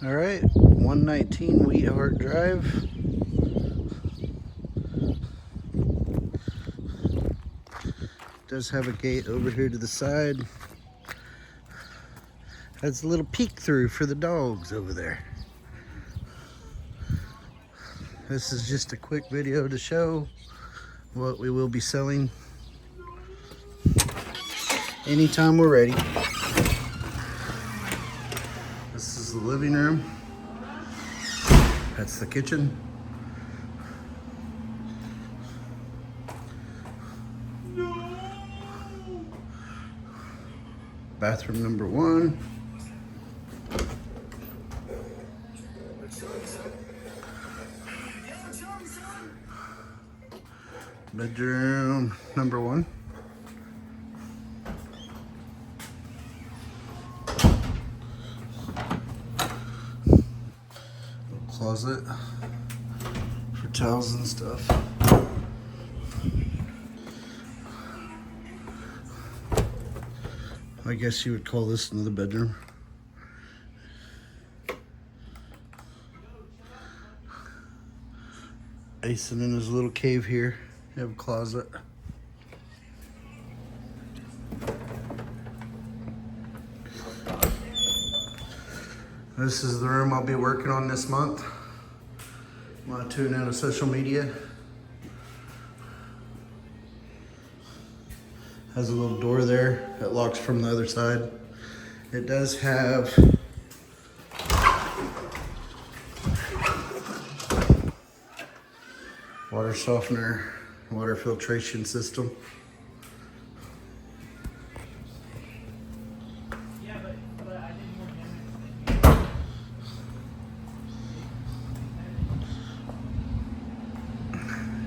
All right, 119 Wheatheart Drive. Does have a gate over here to the side. Has a little peek through for the dogs over there. This is just a quick video to show what we will be selling anytime we're ready. This is the living room. That's the kitchen. Bathroom number 1. Bedroom number 1. Closet for towels and stuff. I guess you would call this another bedroom. Asen in his little cave here. You have a closet. This is the room I'll be working on this month. I'm gonna tune in to social media. Has a little door there that locks from the other side. It does have water softener, water filtration system.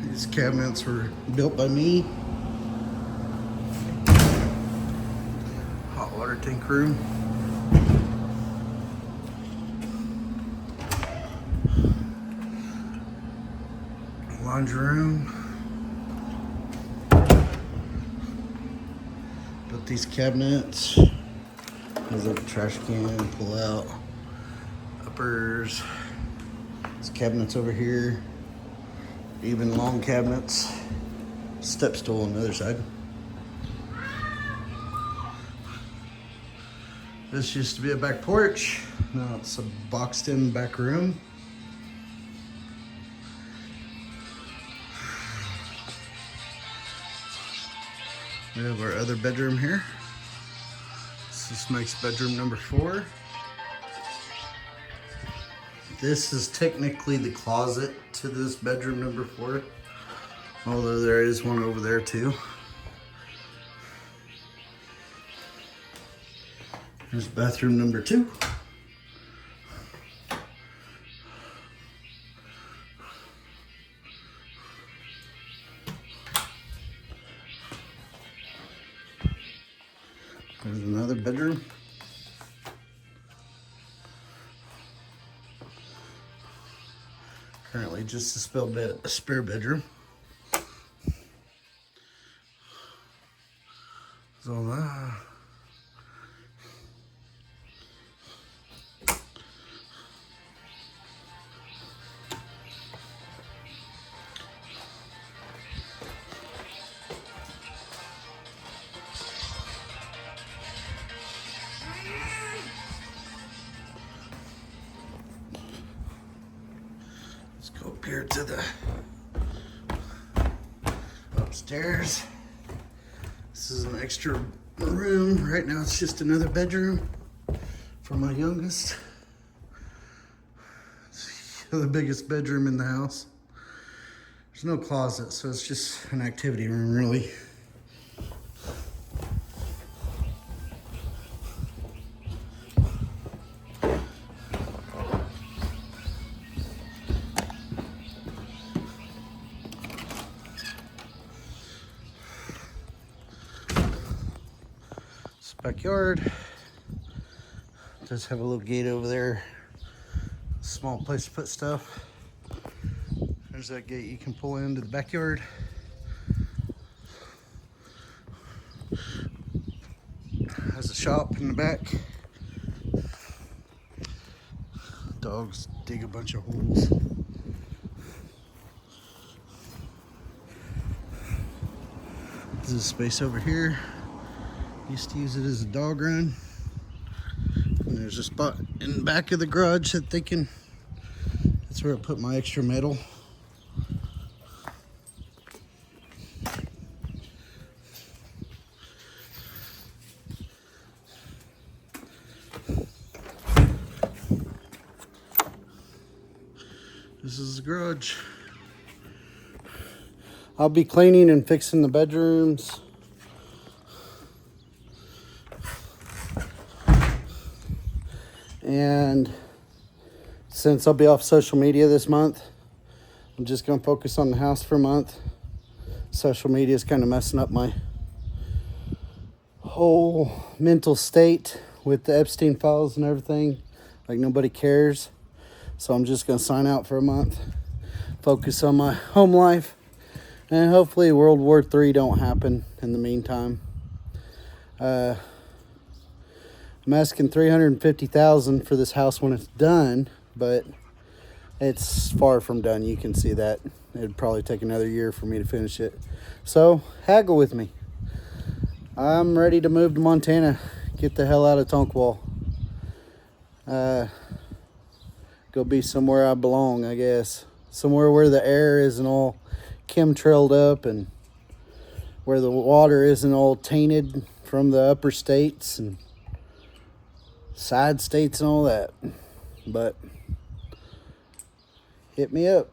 These cabinets were built by me. Hot water tank room. Laundry room. Built these cabinets. There's a trash can, pull out. Uppers. These cabinets over here. Even long cabinets. Step stool on the other side. This used to be a back porch. Now it's a boxed in back room. We have our other bedroom here. This makes bedroom number 4. This is technically the closet to this bedroom number 4, although there is one over there too. There's bathroom number 2. There's another bedroom. Currently just a spare bedroom. So let's go up here to the upstairs. This is an extra room. Right now it's just another bedroom for my youngest. It's the biggest bedroom in the house. There's no closet, so it's just an activity room really. Backyard. Does have a little gate over there. Small place to put stuff. There's that gate you can pull into the backyard. Has a shop in the back. Dogs dig a bunch of holes. This is space over here. Used to use it as a dog run. And there's a spot in the back of the garage that they can, that's where I put my extra metal. This is the garage. I'll be cleaning and fixing the bedrooms. And since I'll be off social media this month, I'm just gonna focus on the house for a month. Social media is kind of messing up my whole mental state with the Epstein files and everything. Like, nobody cares. So I'm just gonna sign out for a month, focus on my home life, and hopefully World War III don't happen in the meantime. I'm asking $350,000 for this house when it's done, but it's far from done. You can see that. It'd probably take another year for me to finish it. So haggle with me. I'm ready to move to Montana. Get the hell out of Tonkawa. Go be somewhere I belong, I guess. Somewhere where the air isn't all chemtrailed up and where the water isn't all tainted from the upper states and side states and all that. But hit me up.